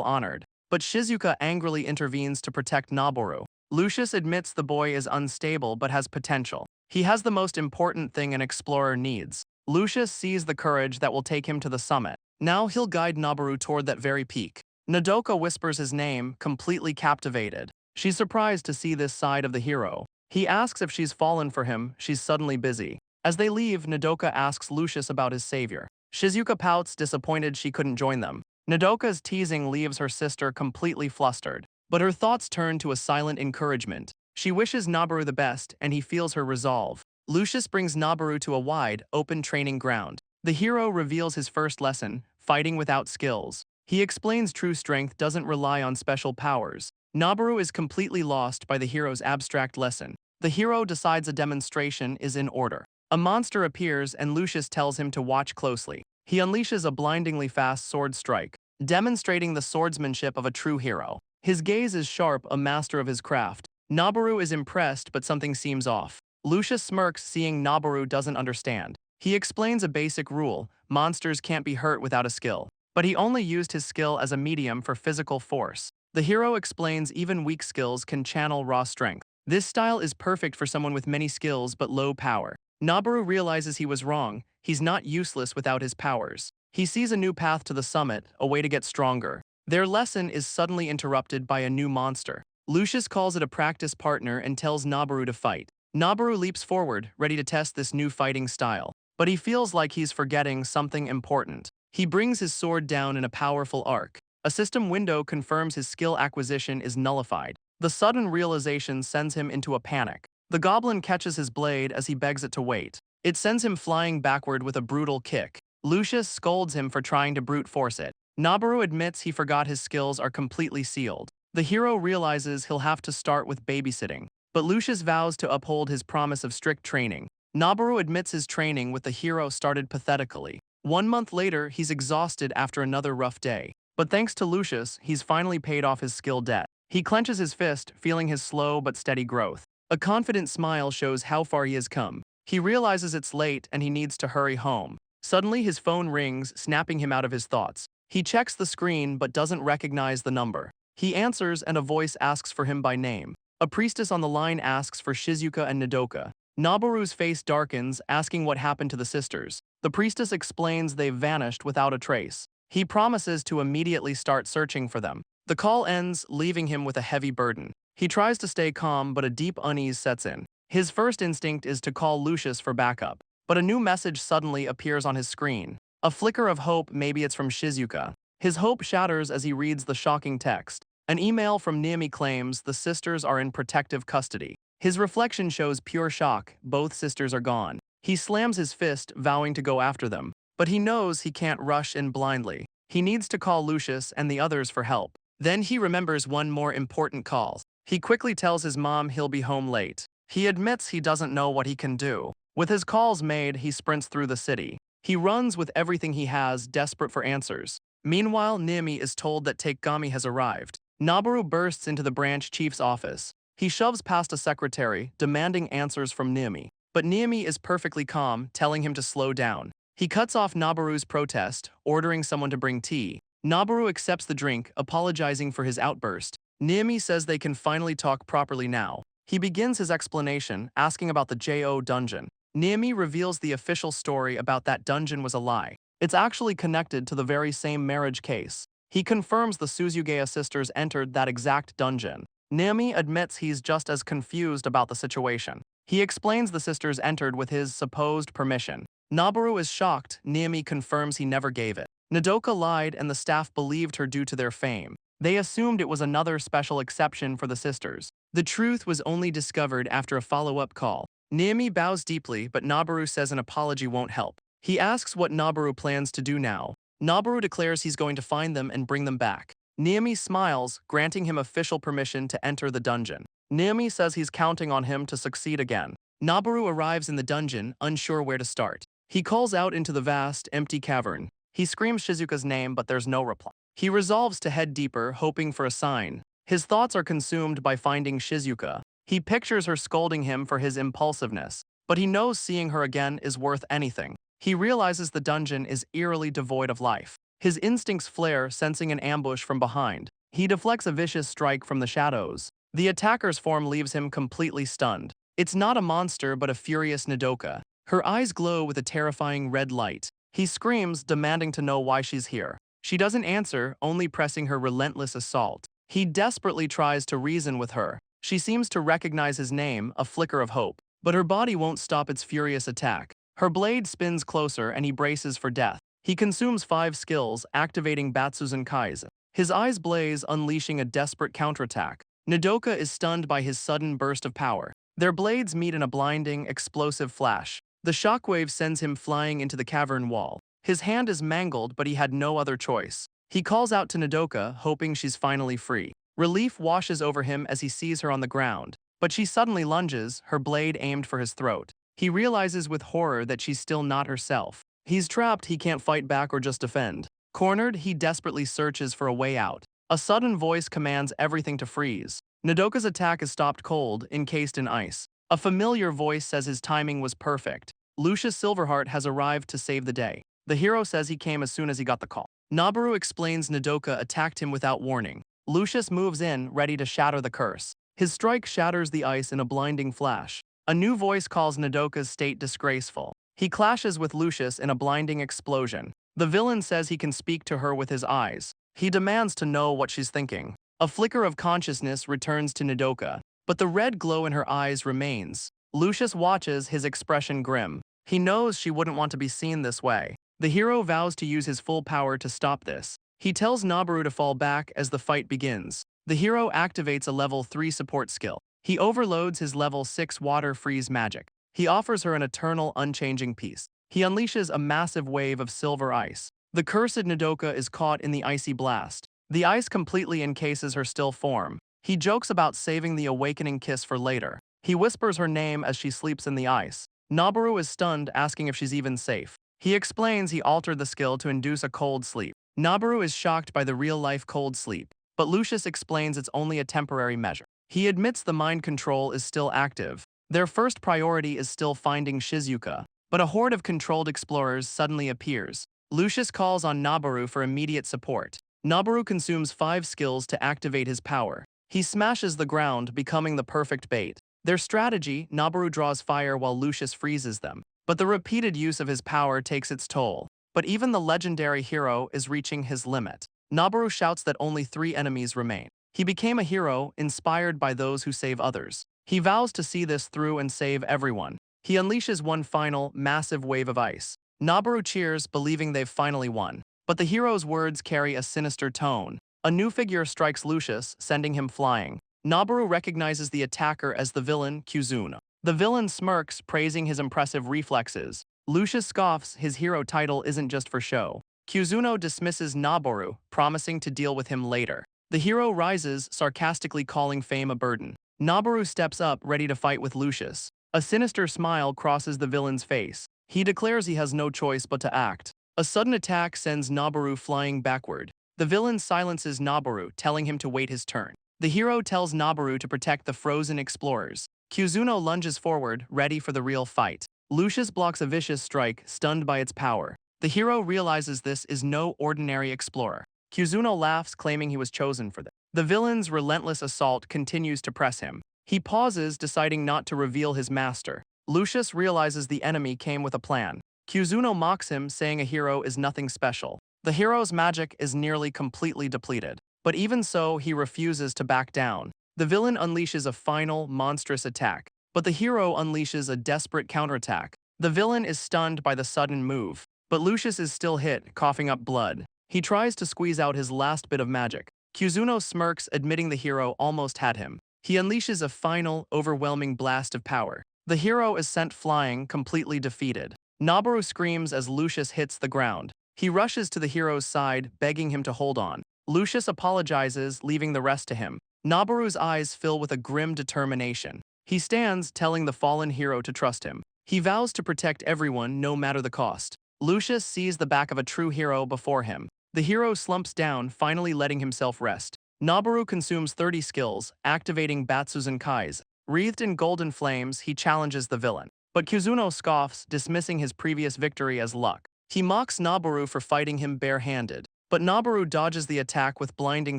S1: honored, but Shizuka angrily intervenes to protect Noboru. Lucius admits the boy is unstable but has potential. He has the most important thing an explorer needs. Lucius sees the courage that will take him to the summit. Now he'll guide Noboru toward that very peak. Nodoka whispers his name, completely captivated. She's surprised to see this side of the hero. He asks if she's fallen for him, she's suddenly busy. As they leave, Nodoka asks Lucius about his savior. Shizuka pouts, disappointed she couldn't join them. Nodoka's teasing leaves her sister completely flustered, but her thoughts turn to a silent encouragement. She wishes Noboru the best, and he feels her resolve. Lucius brings Noboru to a wide, open training ground. The hero reveals his first lesson, fighting without skills. He explains true strength doesn't rely on special powers. Noboru is completely lost by the hero's abstract lesson. The hero decides a demonstration is in order. A monster appears and Lucius tells him to watch closely. He unleashes a blindingly fast sword strike, demonstrating the swordsmanship of a true hero. His gaze is sharp, a master of his craft. Noboru is impressed, but something seems off. Lucius smirks, seeing Noboru doesn't understand. He explains a basic rule: monsters can't be hurt without a skill. But he only used his skill as a medium for physical force. The hero explains even weak skills can channel raw strength. This style is perfect for someone with many skills but low power. Noboru realizes he was wrong. He's not useless without his powers. He sees a new path to the summit, a way to get stronger. Their lesson is suddenly interrupted by a new monster. Lucius calls it a practice partner and tells Noboru to fight. Noboru leaps forward, ready to test this new fighting style. But he feels like he's forgetting something important. He brings his sword down in a powerful arc. A system window confirms his skill acquisition is nullified. The sudden realization sends him into a panic. The goblin catches his blade as he begs it to wait. It sends him flying backward with a brutal kick. Lucius scolds him for trying to brute force it. Noboru admits he forgot his skills are completely sealed. The hero realizes he'll have to start with babysitting. But Lucius vows to uphold his promise of strict training. Noboru admits his training with the hero started pathetically. 1 month later, he's exhausted after another rough day. But thanks to Lucius, he's finally paid off his skill debt. He clenches his fist, feeling his slow but steady growth. A confident smile shows how far he has come. He realizes it's late and he needs to hurry home. Suddenly, his phone rings, snapping him out of his thoughts. He checks the screen but doesn't recognize the number. He answers and a voice asks for him by name. A priestess on the line asks for Shizuka and Nodoka. Noboru's face darkens, asking what happened to the sisters. The priestess explains they've vanished without a trace. He promises to immediately start searching for them. The call ends, leaving him with a heavy burden. He tries to stay calm, but a deep unease sets in. His first instinct is to call Lucius for backup. But a new message suddenly appears on his screen. A flicker of hope, maybe it's from Shizuka. His hope shatters as he reads the shocking text. An email from Niami claims the sisters are in protective custody. His reflection shows pure shock, both sisters are gone. He slams his fist, vowing to go after them. But he knows he can't rush in blindly. He needs to call Lucius and the others for help. Then he remembers one more important call. He quickly tells his mom he'll be home late. He admits he doesn't know what he can do. With his calls made, he sprints through the city. He runs with everything he has, desperate for answers. Meanwhile, Niami is told that Takegami has arrived. Noboru bursts into the branch chief's office. He shoves past a secretary, demanding answers from Niami. But Niami is perfectly calm, telling him to slow down. He cuts off Noboru's protest, ordering someone to bring tea. Noboru accepts the drink, apologizing for his outburst. Niami says they can finally talk properly now. He begins his explanation, asking about the Jo dungeon. Niami reveals the official story about that dungeon was a lie. It's actually connected to the very same marriage case. He confirms the Suzugaya sisters entered that exact dungeon. Niami admits he's just as confused about the situation. He explains the sisters entered with his supposed permission. Noboru is shocked. Niami confirms he never gave it. Nodoka lied and the staff believed her due to their fame. They assumed it was another special exception for the sisters. The truth was only discovered after a follow-up call. Niami bows deeply, but Noboru says an apology won't help. He asks what Noboru plans to do now. Noboru declares he's going to find them and bring them back. Niami smiles, granting him official permission to enter the dungeon. Niami says he's counting on him to succeed again. Noboru arrives in the dungeon, unsure where to start. He calls out into the vast, empty cavern. He screams Shizuka's name, but there's no reply. He resolves to head deeper, hoping for a sign. His thoughts are consumed by finding Shizuka. He pictures her scolding him for his impulsiveness, but he knows seeing her again is worth anything. He realizes the dungeon is eerily devoid of life. His instincts flare, sensing an ambush from behind. He deflects a vicious strike from the shadows. The attacker's form leaves him completely stunned. It's not a monster but a furious Nodoka. Her eyes glow with a terrifying red light. He screams, demanding to know why she's here. She doesn't answer, only pressing her relentless assault. He desperately tries to reason with her. She seems to recognize his name, a flicker of hope. But her body won't stop its furious attack. Her blade spins closer and he braces for death. He consumes 5 skills, activating Batsuzan Kaizen. His eyes blaze, unleashing a desperate counterattack. Nodoka is stunned by his sudden burst of power. Their blades meet in a blinding, explosive flash. The shockwave sends him flying into the cavern wall. His hand is mangled, but he had no other choice. He calls out to Nodoka, hoping she's finally free. Relief washes over him as he sees her on the ground. But she suddenly lunges, her blade aimed for his throat. He realizes with horror that she's still not herself. He's trapped, he can't fight back or just defend. Cornered, he desperately searches for a way out. A sudden voice commands everything to freeze. Nodoka's attack is stopped cold, encased in ice. A familiar voice says his timing was perfect. Lucius Silverheart has arrived to save the day. The hero says he came as soon as he got the call. Noboru explains Nodoka attacked him without warning. Lucius moves in, ready to shatter the curse. His strike shatters the ice in a blinding flash. A new voice calls Nodoka's state disgraceful. He clashes with Lucius in a blinding explosion. The villain says he can speak to her with his eyes. He demands to know what she's thinking. A flicker of consciousness returns to Nodoka, but the red glow in her eyes remains. Lucius watches, his expression grim. He knows she wouldn't want to be seen this way. The hero vows to use his full power to stop this. He tells Noboru to fall back as the fight begins. The hero activates a level 3 support skill. He overloads his level 6 water freeze magic. He offers her an eternal, unchanging peace. He unleashes a massive wave of silver ice. The cursed Nodoka is caught in the icy blast. The ice completely encases her still form. He jokes about saving the awakening kiss for later. He whispers her name as she sleeps in the ice. Noboru is stunned, asking if she's even safe. He explains he altered the skill to induce a cold sleep. Noboru is shocked by the real-life cold sleep, but Lucius explains it's only a temporary measure. He admits the mind control is still active. Their first priority is still finding Shizuka, but a horde of controlled explorers suddenly appears. Lucius calls on Noboru for immediate support. Noboru consumes 5 skills to activate his power. He smashes the ground, becoming the perfect bait. Their strategy, Noboru draws fire while Lucius freezes them. But the repeated use of his power takes its toll. But even the legendary hero is reaching his limit. Noboru shouts that only 3 enemies remain. He became a hero, inspired by those who save others. He vows to see this through and save everyone. He unleashes one final, massive wave of ice. Noboru cheers, believing they've finally won. But the hero's words carry a sinister tone. A new figure strikes Lucius, sending him flying. Noboru recognizes the attacker as the villain, Kyuzuno. The villain smirks, praising his impressive reflexes. Lucius scoffs, his hero title isn't just for show. Kyuzuno dismisses Noboru, promising to deal with him later. The hero rises, sarcastically calling fame a burden. Noboru steps up, ready to fight with Lucius. A sinister smile crosses the villain's face. He declares he has no choice but to act. A sudden attack sends Noboru flying backward. The villain silences Noboru, telling him to wait his turn. The hero tells Noboru to protect the frozen explorers. Kyuzuno lunges forward, ready for the real fight. Lucius blocks a vicious strike, stunned by its power. The hero realizes this is no ordinary explorer. Kyuzuno laughs, claiming he was chosen for this. The villain's relentless assault continues to press him. He pauses, deciding not to reveal his master. Lucius realizes the enemy came with a plan. Kyuzuno mocks him, saying a hero is nothing special. The hero's magic is nearly completely depleted. But even so, he refuses to back down. The villain unleashes a final, monstrous attack, but the hero unleashes a desperate counterattack. The villain is stunned by the sudden move, but Lucius is still hit, coughing up blood. He tries to squeeze out his last bit of magic. Kyuzuno smirks, admitting the hero almost had him. He unleashes a final, overwhelming blast of power. The hero is sent flying, completely defeated. Noboru screams as Lucius hits the ground. He rushes to the hero's side, begging him to hold on. Lucius apologizes, leaving the rest to him. Noboru's eyes fill with a grim determination. He stands, telling the fallen hero to trust him. He vows to protect everyone, no matter the cost. Lucius sees the back of a true hero before him. The hero slumps down, finally letting himself rest. Noboru consumes 30 skills, activating Batsuzenkai's. Wreathed in golden flames, he challenges the villain. But Kuzuno scoffs, dismissing his previous victory as luck. He mocks Noboru for fighting him barehanded. But Noboru dodges the attack with blinding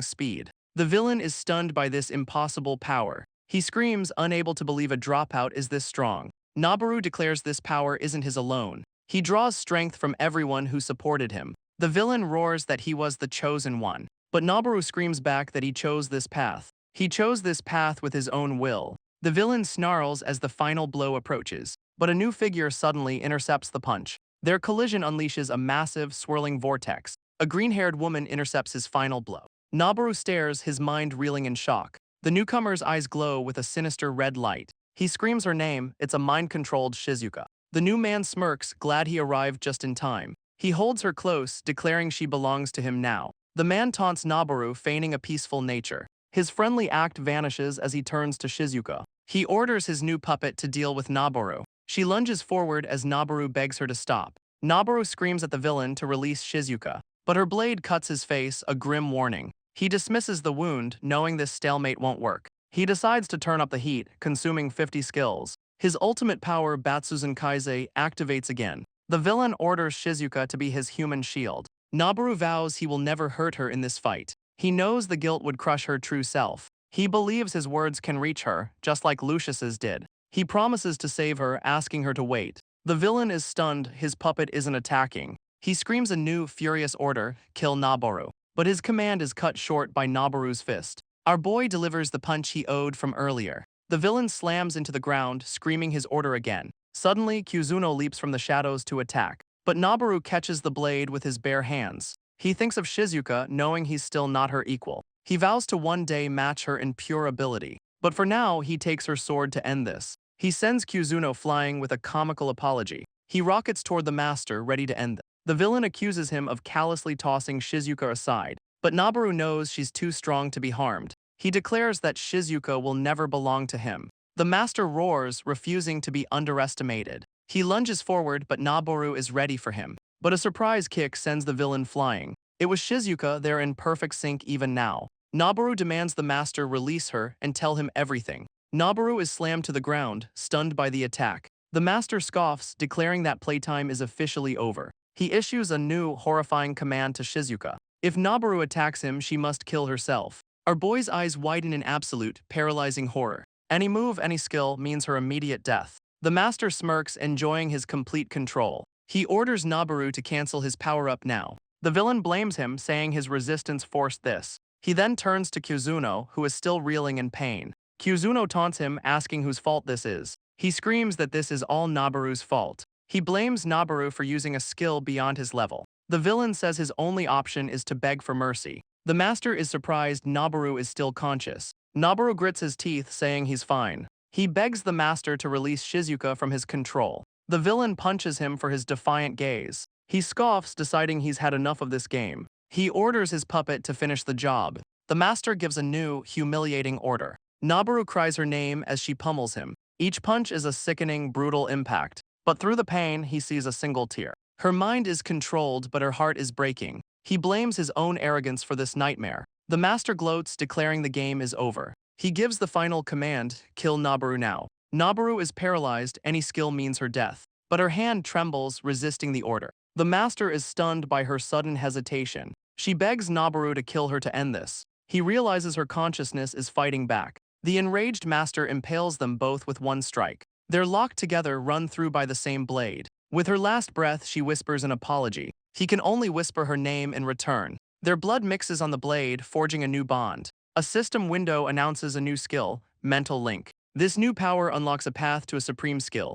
S1: speed. The villain is stunned by this impossible power. He screams, unable to believe a dropout is this strong. Noboru declares this power isn't his alone. He draws strength from everyone who supported him. The villain roars that he was the chosen one. But Noboru screams back that he chose this path. He chose this path with his own will. The villain snarls as the final blow approaches. But a new figure suddenly intercepts the punch. Their collision unleashes a massive, swirling vortex. A green-haired woman intercepts his final blow. Noboru stares, his mind reeling in shock. The newcomer's eyes glow with a sinister red light. He screams her name, it's a mind-controlled Shizuka. The new man smirks, glad he arrived just in time. He holds her close, declaring she belongs to him now. The man taunts Noboru, feigning a peaceful nature. His friendly act vanishes as he turns to Shizuka. He orders his new puppet to deal with Noboru. She lunges forward as Noboru begs her to stop. Noboru screams at the villain to release Shizuka, but her blade cuts his face, a grim warning. He dismisses the wound, knowing this stalemate won't work. He decides to turn up the heat, consuming 50 skills. His ultimate power, Batsuzenkai's, activates again. The villain orders Shizuka to be his human shield. Noboru vows he will never hurt her in this fight. He knows the guilt would crush her true self. He believes his words can reach her, just like Lucius's did. He promises to save her, asking her to wait. The villain is stunned, his puppet isn't attacking. He screams a new, furious order, kill Noboru. But his command is cut short by Noboru's fist. Our boy delivers the punch he owed from earlier. The villain slams into the ground, screaming his order again. Suddenly, Kuzuno leaps from the shadows to attack. But Noboru catches the blade with his bare hands. He thinks of Shizuka, knowing he's still not her equal. He vows to one day match her in pure ability. But for now, he takes her sword to end this. He sends Kuzuno flying with a comical apology. He rockets toward the master, ready to end them. The villain accuses him of callously tossing Shizuka aside. But Noboru knows she's too strong to be harmed. He declares that Shizuka will never belong to him. The master roars, refusing to be underestimated. He lunges forward, but Noboru is ready for him. But a surprise kick sends the villain flying. It was Shizuka, they're in perfect sync even now. Noboru demands the master release her and tell him everything. Noboru is slammed to the ground, stunned by the attack. The master scoffs, declaring that playtime is officially over. He issues a new, horrifying command to Shizuka. If Noboru attacks him, she must kill herself. Our boy's eyes widen in absolute, paralyzing horror. Any move, any skill means her immediate death. The master smirks, enjoying his complete control. He orders Noboru to cancel his power-up now. The villain blames him, saying his resistance forced this. He then turns to Kuzuno, who is still reeling in pain. Kuzuno taunts him, asking whose fault this is. He screams that this is all Noboru's fault. He blames Noboru for using a skill beyond his level. The villain says his only option is to beg for mercy. The master is surprised Noboru is still conscious. Noboru grits his teeth, saying he's fine. He begs the master to release Shizuka from his control. The villain punches him for his defiant gaze. He scoffs, deciding he's had enough of this game. He orders his puppet to finish the job. The master gives a new, humiliating order. Noboru cries her name as she pummels him. Each punch is a sickening, brutal impact. But through the pain, he sees a single tear. Her mind is controlled, but her heart is breaking. He blames his own arrogance for this nightmare. The master gloats, declaring the game is over. He gives the final command, kill Noboru now. Noboru is paralyzed, any skill means her death. But her hand trembles, resisting the order. The master is stunned by her sudden hesitation. She begs Noboru to kill her to end this. He realizes her consciousness is fighting back. The enraged master impales them both with one strike. They're locked together, run through by the same blade. With her last breath, she whispers an apology. He can only whisper her name in return. Their blood mixes on the blade, forging a new bond. A system window announces a new skill, Mental Link. This new power unlocks a path to a supreme skill,